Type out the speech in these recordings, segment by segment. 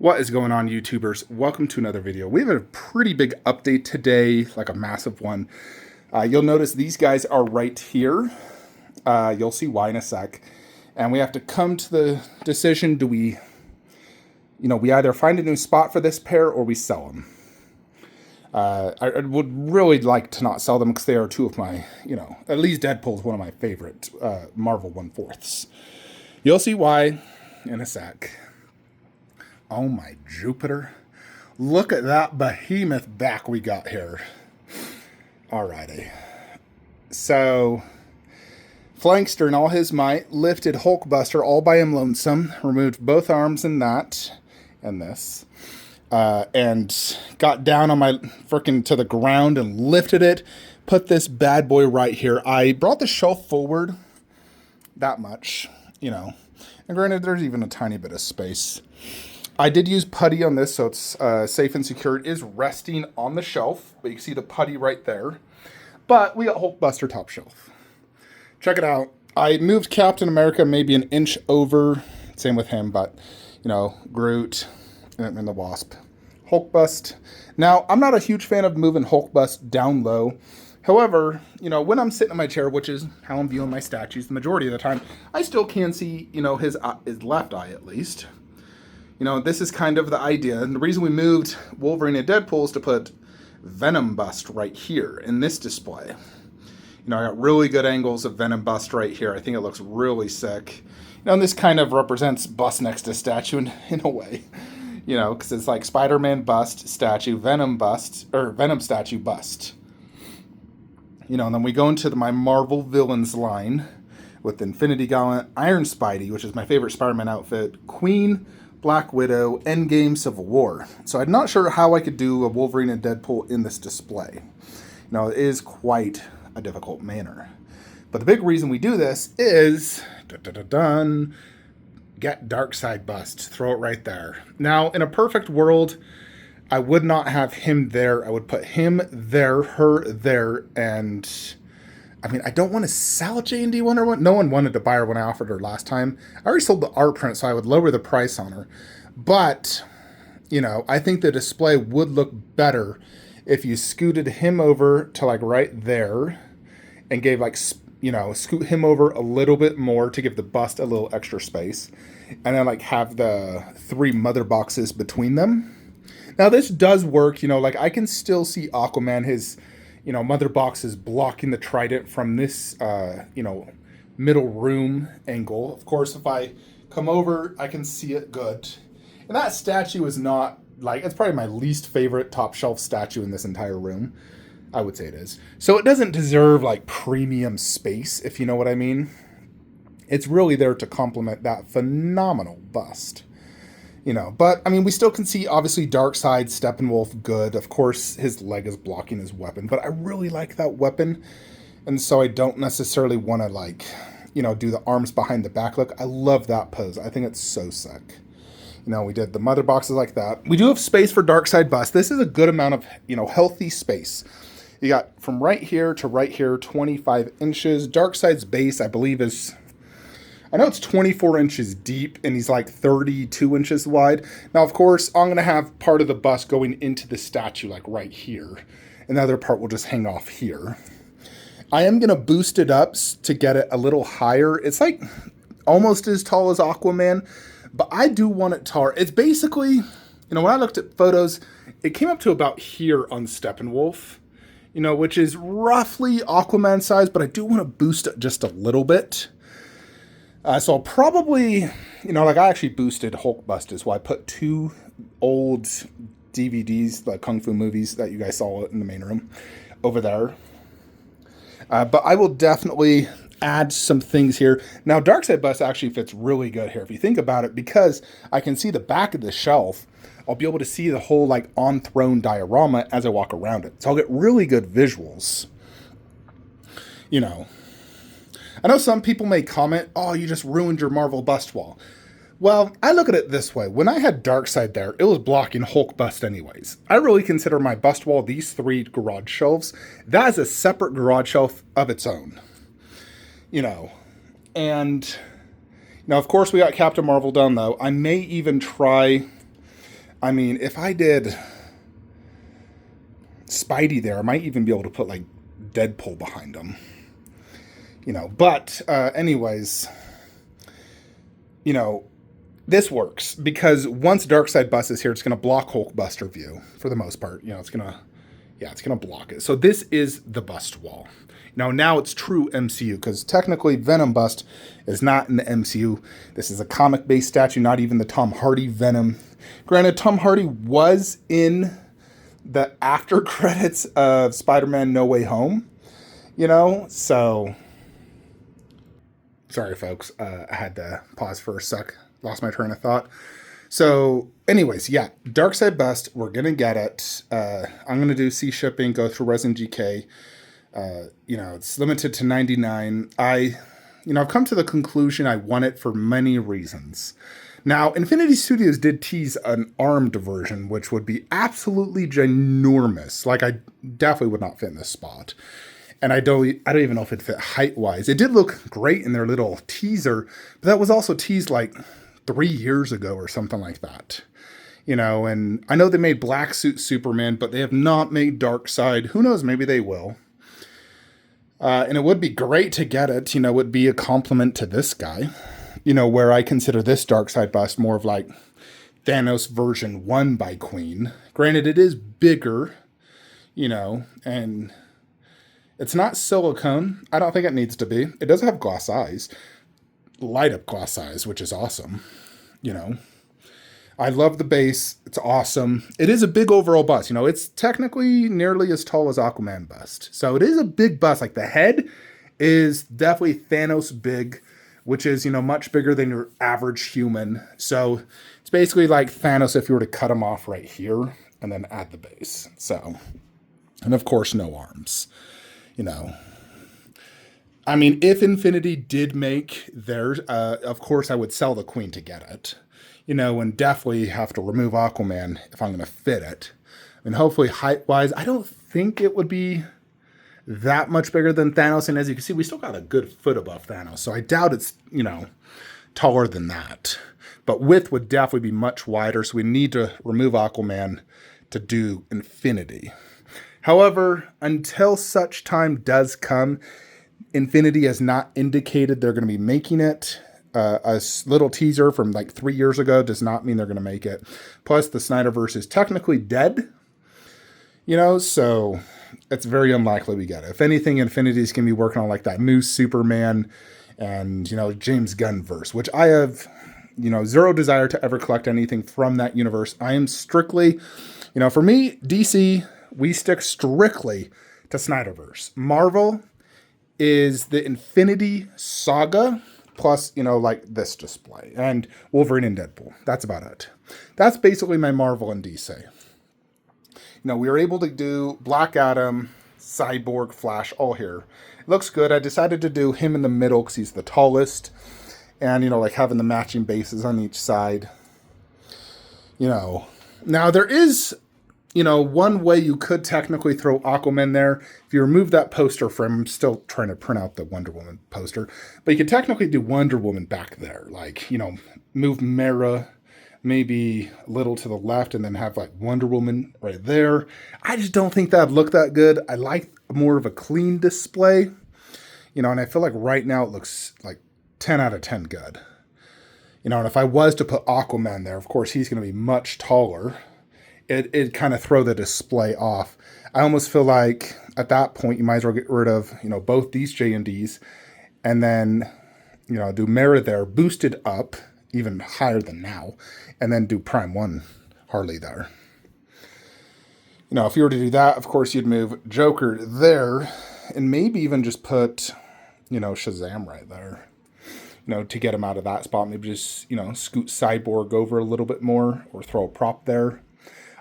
What is going on, YouTubers? Welcome to another video. We have a pretty big update today, like a massive one. You'll notice these guys are right here. You'll see why in a sec. And we have to come to the decision, do we, we either find a new spot for this pair or we sell them. I would really like to not sell them because they are two of my, at least Deadpool is one of my favorite Marvel 1/4s. You'll see why in a sec. Oh my Jupiter. Look at that behemoth back we got here. Alrighty. So, Flankster in all his might lifted Hulkbuster all by him lonesome, removed both arms in that and this, and got down on my frickin' to the ground and lifted it, put this bad boy right here. I brought the shelf forward that much, and granted there's even a tiny bit of space. I did use putty on this, so it's safe and secure. It is resting on the shelf, but you can see the putty right there. But we got Hulkbuster top shelf. Check it out. I moved Captain America maybe an inch over. Same with him, but, Groot and the Wasp. Hulkbust. Now, I'm not a huge fan of moving Hulkbust down low. However, when I'm sitting in my chair, which is how I'm viewing my statues the majority of the time, I still can see, his left eye at least. This is kind of the idea. And the reason we moved Wolverine and Deadpool is to put Venom Bust right here in this display. I got really good angles of Venom Bust right here. I think it looks really sick. And this kind of represents Bust next to statue in a way. Because it's like Spider-Man Bust, statue, Venom Bust, or Venom statue, Bust. And then we go into my Marvel Villains line with Infinity Gauntlet, Iron Spidey, which is my favorite Spider-Man outfit, Queen, Black Widow, Endgame, Civil War. So I'm not sure how I could do a Wolverine and Deadpool in this display. It is quite a difficult manner. But the big reason we do this is, get Darkseid Bust. Throw it right there. Now, in a perfect world, I would not have him there. I would put him there, her there, and I don't want to sell J&D Wonder Woman. No one wanted to buy her when I offered her last time. I already sold the art print, so I would lower the price on her. But, I think the display would look better if you scooted him over to right there and gave scoot him over a little bit more to give the bust a little extra space. And then have the 3 mother boxes between them. Now this does work, I can still see Aquaman, his mother box is blocking the trident from this, middle room angle. Of course, if I come over, I can see it good. And that statue is not, it's probably my least favorite top shelf statue in this entire room. I would say it is. So it doesn't deserve, premium space, if you know what I mean. It's really there to complement that phenomenal bust. But, we still can see, obviously, Darkseid, Steppenwolf, good. Of course, his leg is blocking his weapon. But I really like that weapon. And so I don't necessarily want to, do the arms behind the back look. I love that pose. I think it's so sick. We did the mother boxes like that. We do have space for Darkseid Bust. This is a good amount of, healthy space. You got from right here to right here, 25 inches. Darkseid's base, I believe, is... I know it's 24 inches deep and he's 32 inches wide. Now, of course, I'm going to have part of the bust going into the statue right here. And the other part will just hang off here. I am going to boost it up to get it a little higher. It's almost as tall as Aquaman, but I do want it taller. It's basically, when I looked at photos, it came up to about here on Steppenwolf, which is roughly Aquaman size, but I do want to boost it just a little bit. So I'll probably, I actually boosted Hulkbust as well. I put 2 old DVDs, the Kung Fu movies that you guys saw in the main room over there. But I will definitely add some things here. Now, Darkseid Bust actually fits really good here. If you think about it, because I can see the back of the shelf, I'll be able to see the whole on-throne diorama as I walk around it. So I'll get really good visuals. I know some people may comment, oh, you just ruined your Marvel bust wall. Well, I look at it this way. When I had Darkseid there, it was blocking Hulk bust anyways. I really consider my bust wall, these 3 garage shelves, that is a separate garage shelf of its own. And, of course, we got Captain Marvel done, though. I may even try I mean, if I did Spidey there, I might even be able to put like Deadpool behind him. But anyways, you know, this works because once Darkseid Bust is here, it's going to block Hulkbuster view for the most part. It's going to block it. So this is the bust wall. Now it's true MCU because technically Venom Bust is not in the MCU. This is a comic-based statue, not even the Tom Hardy Venom. Granted, Tom Hardy was in the after credits of Spider-Man No Way Home, so sorry folks, I had to pause for a sec, lost my train of thought. So anyways, yeah, Darkseid Bust, we're gonna get it. I'm gonna do C shipping, go through Resin GK. It's limited to 99. I've come to the conclusion I want it for many reasons. Now, Infinity Studios did tease an armed version, which would be absolutely ginormous. Like, I definitely would not fit in this spot. And I don't even know if it fit height-wise. It did look great in their little teaser, but that was also teased like 3 years ago or something like that. And I know they made Black Suit Superman, but they have not made Darkseid. Who knows, maybe they will. And it would be great to get it. It would be a compliment to this guy. Where I consider this Darkseid Bust more of like Thanos version 1 by Queen. Granted, it is bigger, and it's not silicone. I don't think it needs to be. It does have glass eyes. Light up glass eyes, which is awesome. I love the base. It's awesome. It is a big overall bust. It's technically nearly as tall as Aquaman bust. So it is a big bust. Like the head is definitely Thanos big, which is, much bigger than your average human. So it's basically like Thanos if you were to cut him off right here and then add the base. So, and of course, no arms. I mean, if Infinity did make theirs, of course, I would sell the Queen to get it. And definitely have to remove Aquaman if I'm going to fit it. And hopefully, height-wise, I don't think it would be that much bigger than Thanos. And as you can see, we still got a good foot above Thanos. So I doubt it's, taller than that. But width would definitely be much wider. So we need to remove Aquaman to do Infinity. However, until such time does come, Infinity has not indicated they're going to be making it. A little teaser from like 3 years ago does not mean they're going to make it. Plus, the Snyderverse is technically dead. So it's very unlikely we get it. If anything, Infinity's going to be working on like that new Superman and, James Gunn verse, which I have, zero desire to ever collect anything from that universe. I am strictly, for me, DC, we stick strictly to Snyderverse. Marvel is the Infinity Saga plus, like this display and Wolverine and Deadpool. That's about it. That's basically my Marvel and DC. We were able to do Black Adam, Cyborg, Flash, all here. It looks good. I decided to do him in the middle because he's the tallest. And, like having the matching bases on each side. Now there is, one way you could technically throw Aquaman there. If you remove that poster from, I'm still trying to print out the Wonder Woman poster. But you could technically do Wonder Woman back there. Like, move Mera maybe a little to the left and then have like Wonder Woman right there. I just don't think that'd look that good. I like more of a clean display, and I feel like right now it looks like 10 out of 10 good. And if I was to put Aquaman there, of course, he's going to be much taller. It'd kind of throw the display off. I almost feel like at that point, you might as well get rid of, both these JMDs and then, do Mera there, boosted up even higher than now, and then do Prime 1 Harley there. If you were to do that, of course, you'd move Joker there, and maybe even just put, Shazam right there, to get him out of that spot. Maybe just, scoot Cyborg over a little bit more, or throw a prop there.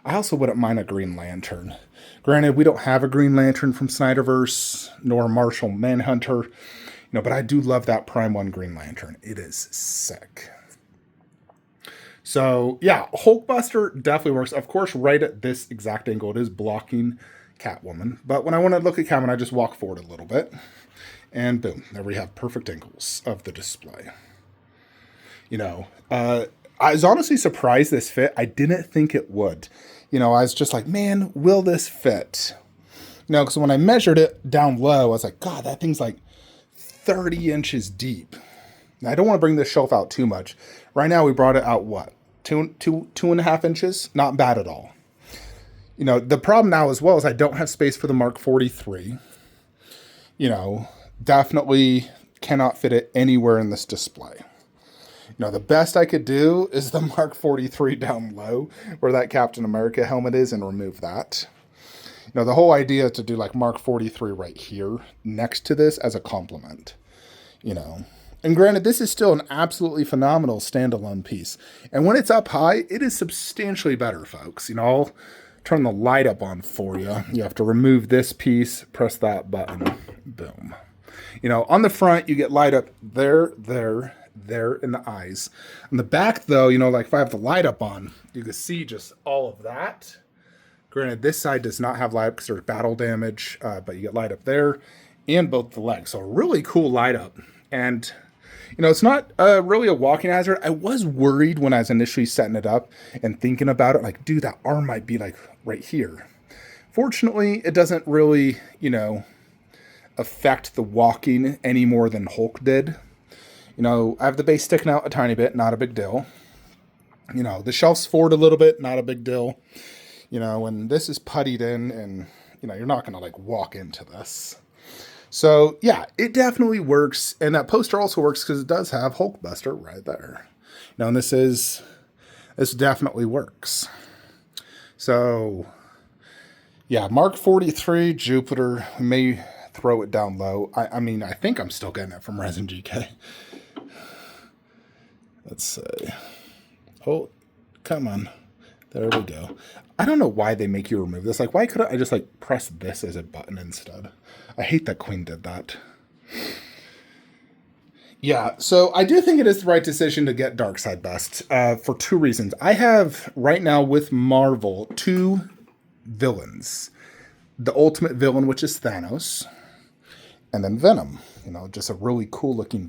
I also wouldn't mind a Green Lantern. Granted, we don't have a Green Lantern from Snyderverse, nor Martial Manhunter, but I do love that Prime 1 Green Lantern. It is sick. So, yeah, Hulkbuster definitely works. Of course, right at this exact angle, it is blocking Catwoman. But when I want to look at Catwoman, I just walk forward a little bit. And boom, there we have perfect angles of the display. I was honestly surprised this fit. I didn't think it would. I was just like, man, will this fit? Because when I measured it down low, I was like, God, that thing's like 30 inches deep. Now, I don't want to bring this shelf out too much. Right now, we brought it out, what? 2.5 inches? Not bad at all. The problem now as well is I don't have space for the Mark 43. Definitely cannot fit it anywhere in this display. The best I could do is the Mark 43 down low where that Captain America helmet is and remove that. The whole idea is to do like Mark 43 right here next to this as a complement, And granted, this is still an absolutely phenomenal standalone piece. And when it's up high, it is substantially better, folks. I'll turn the light up on for you. You have to remove this piece, press that button, boom. On the front, you get light up there in the eyes. On the back, though, like if I have the light up on, you can see just all of that. Granted, this side does not have light up because there's battle damage, but you get light up there and both the legs. So a really cool light up. And, it's not really a walking hazard. I was worried when I was initially setting it up and thinking about it, like, dude, that arm might be like right here. Fortunately, it doesn't really, affect the walking any more than Hulk did. I have the base sticking out a tiny bit, not a big deal. The shelf's forward a little bit, not a big deal. And this is puttied in and, you're not going to like walk into this. So yeah, it definitely works. And that poster also works because it does have Hulkbuster right there. And this definitely works. So yeah, Mark 43 Jupiter, we may throw it down low. I mean, I think I'm still getting it from Resin GK. Let's see. Oh, come on. There we go. I don't know why they make you remove this. Like, why couldn't I just like press this as a button instead? I hate that Queen did that. Yeah, so I do think it is the right decision to get Darkseid Bust for two reasons. I have right now with Marvel 2 villains. The ultimate villain, which is Thanos, and then Venom. Just a really cool looking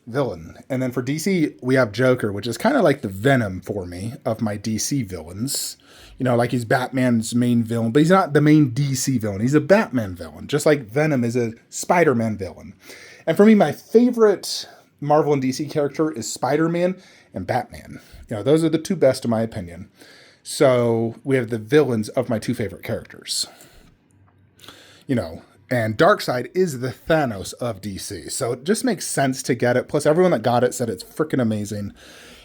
villain. And then for DC, we have Joker, which is kind of like the Venom for me of my DC villains. Like he's Batman's main villain, but he's not the main DC villain. He's a Batman villain, just like Venom is a Spider-Man villain. And for me, my favorite Marvel and DC character is Spider-Man and Batman. Those are the two best in my opinion. So we have the villains of my two favorite characters. And Darkseid is the Thanos of DC. So it just makes sense to get it. Plus, everyone that got it said it's freaking amazing.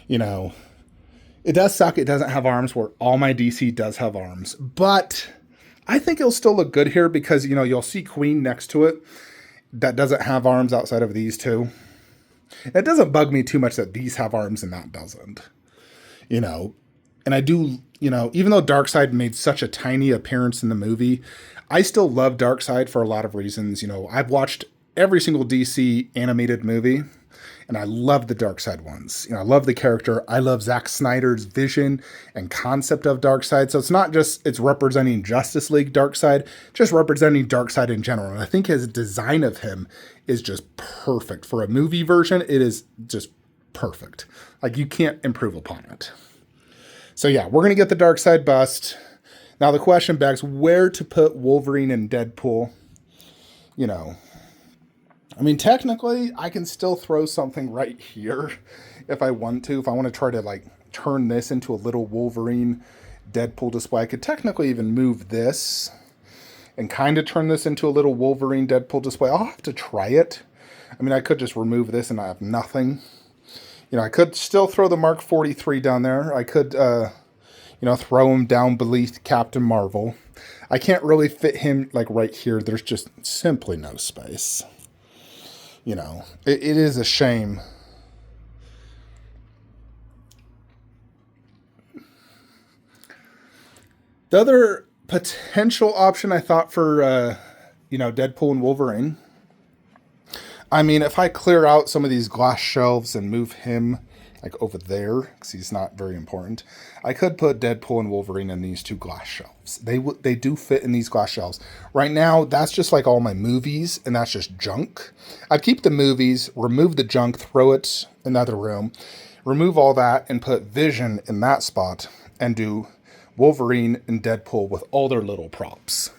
It does suck it doesn't have arms where all my DC does have arms. But I think it'll still look good here because, you'll see Queen next to it that doesn't have arms outside of these two. It doesn't bug me too much that these have arms and that doesn't. And I do, even though Darkseid made such a tiny appearance in the movie, I still love Darkseid for a lot of reasons. I've watched every single DC animated movie, and I love the Darkseid ones. I love the character. I love Zack Snyder's vision and concept of Darkseid. So it's not just it's representing Justice League Darkseid, just representing Darkseid in general. And I think his design of him is just perfect. For a movie version, it is just perfect. Like, you can't improve upon it. So yeah, we're going to get the Darkseid Bust. Now the question begs where to put Wolverine and Deadpool. I mean, technically, I can still throw something right here if I want to. If I want to try to, like, turn this into a little Wolverine Deadpool display, I could technically even move this and kind of turn this into a little Wolverine Deadpool display. I'll have to try it. I mean, I could just remove this and I have nothing. I could still throw the Mark 43 down there. I could, throw him down beneath Captain Marvel. I can't really fit him, like, right here. There's just simply no space. It is a shame. The other potential option I thought for, Deadpool and Wolverine, I mean, if I clear out some of these glass shelves and move him like over there, because he's not very important, I could put Deadpool and Wolverine in these two glass shelves. They do fit in these glass shelves. Right now, that's just like all my movies, and that's just junk. I'd keep the movies, remove the junk, throw it in another room, remove all that and put Vision in that spot and do Wolverine and Deadpool with all their little props.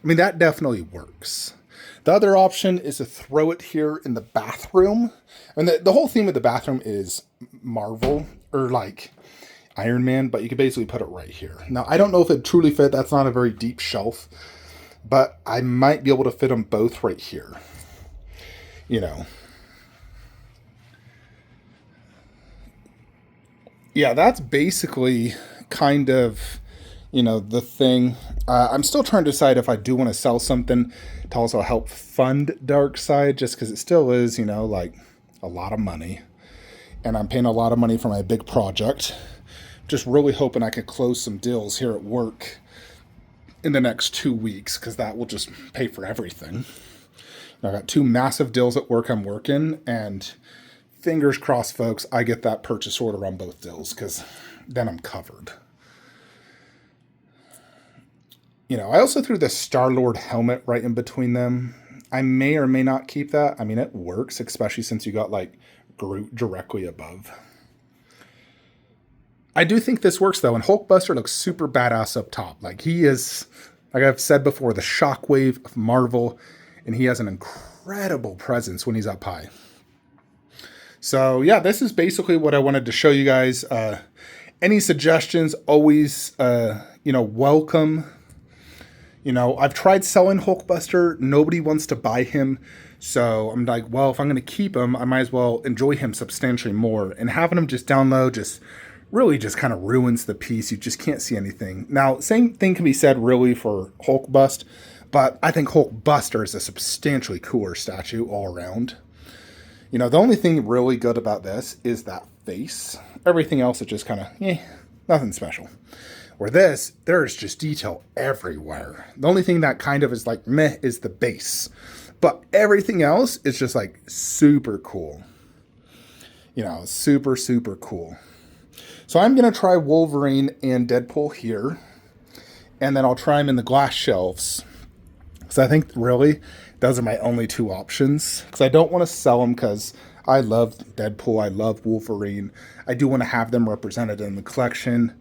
I mean, that definitely works. The other option is to throw it here in the bathroom. And the whole theme of the bathroom is Marvel or like Iron Man, but you could basically put it right here. Now, I don't know if it truly fit. That's not a very deep shelf, but I might be able to fit them both right here. You know. Yeah, that's basically kind of, you know, the thing. I'm still trying to decide if I do want to sell something to also help fund Darkseid, just because it still is, you know, like a lot of money. And I'm paying a lot of money for my big project. Just really hoping I could close some deals here at work in the next 2 weeks, because that will just pay for everything. I got 2 massive deals at work I'm working, and fingers crossed, folks, I get that purchase order on both deals, because then I'm covered. You know, I also threw the Star-Lord helmet right in between them. I may or may not keep that. I mean, it works, especially since you got, like, Groot directly above. I do think this works, though, and Hulkbuster looks super badass up top. Like, he is, like I've said before, the shockwave of Marvel, and he has an incredible presence when he's up high. So, yeah, this is basically what I wanted to show you guys. Any suggestions, always, you know, welcome. You know, I've tried selling Hulkbuster. Nobody wants to buy him. So I'm like, well, if I'm going to keep him, I might as well enjoy him substantially more. And having him just down low just really just kind of ruins the piece. You just can't see anything. Now, same thing can be said really for Hulkbust. But I think Hulkbuster is a substantially cooler statue all around. You know, the only thing really good about this is that face. Everything else is just kind of, nothing special. Where this, there's just detail everywhere. The only thing that kind of is like meh is the base. But everything else is just like super cool. You know, super, super cool. So I'm going to try Wolverine and Deadpool here. And then I'll try them in the glass shelves. Because I think really those are my only 2 options. Because I don't want to sell them because I love Deadpool. I love Wolverine. I do want to have them represented in the collection.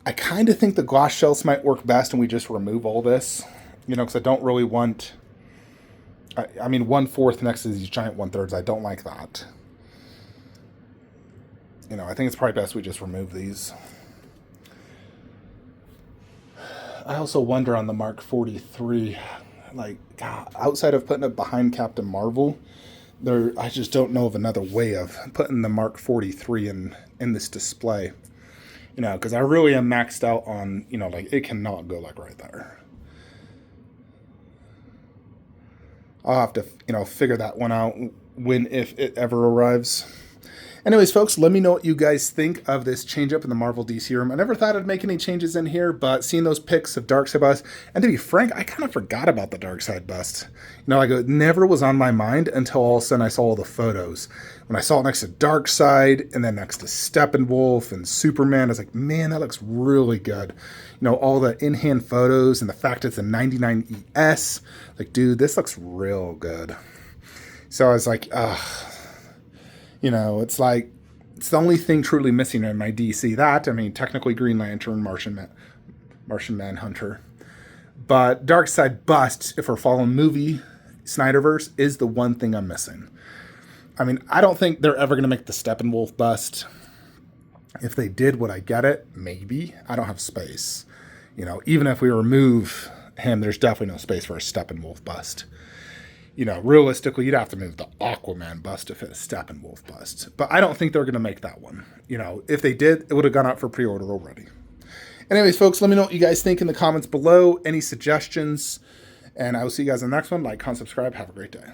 I kind of think the glass shelves might work best and we just remove all this, you know, because I don't really want, I mean, 1/4 next to these giant 1/3. I don't like that. You know, I think it's probably best we just remove these. I also wonder on the Mark 43, like, God, outside of putting it behind Captain Marvel, I just don't know of another way of putting the Mark 43 in this display. You know, because I really am maxed out on, you know, like, it cannot go, like, right there. I'll have to, you know, figure that one out if it ever arrives. Anyways, folks, let me know what you guys think of this change up in the Marvel DC room. I never thought I'd make any changes in here, but seeing those pics of Darkseid bust, and to be frank, I kind of forgot about the Darkseid bust. You know, like, it never was on my mind until all of a sudden I saw all the photos. When I saw it next to Darkseid, and then next to Steppenwolf and Superman, I was like, man, that looks really good. You know, all the in-hand photos and the fact it's a 99 ES. Like, dude, this looks real good. So I was like, ugh. You know, it's like, it's the only thing truly missing in my DC. That, I mean, technically Green Lantern, Martian Manhunter. But Darkseid bust, if we're following movie Snyderverse, is the one thing I'm missing. I mean, I don't think they're ever going to make the Steppenwolf bust. If they did, would I get it? Maybe. I don't have space. You know, even if we remove him, there's definitely no space for a Steppenwolf bust. You know, realistically, you'd have to move the Aquaman bust if it's Steppenwolf bust. But I don't think they're going to make that one. You know, if they did, it would have gone out for pre-order already. Anyways, folks, let me know what you guys think in the comments below. Any suggestions. And I will see you guys in the next one. Like, comment, subscribe. Have a great day.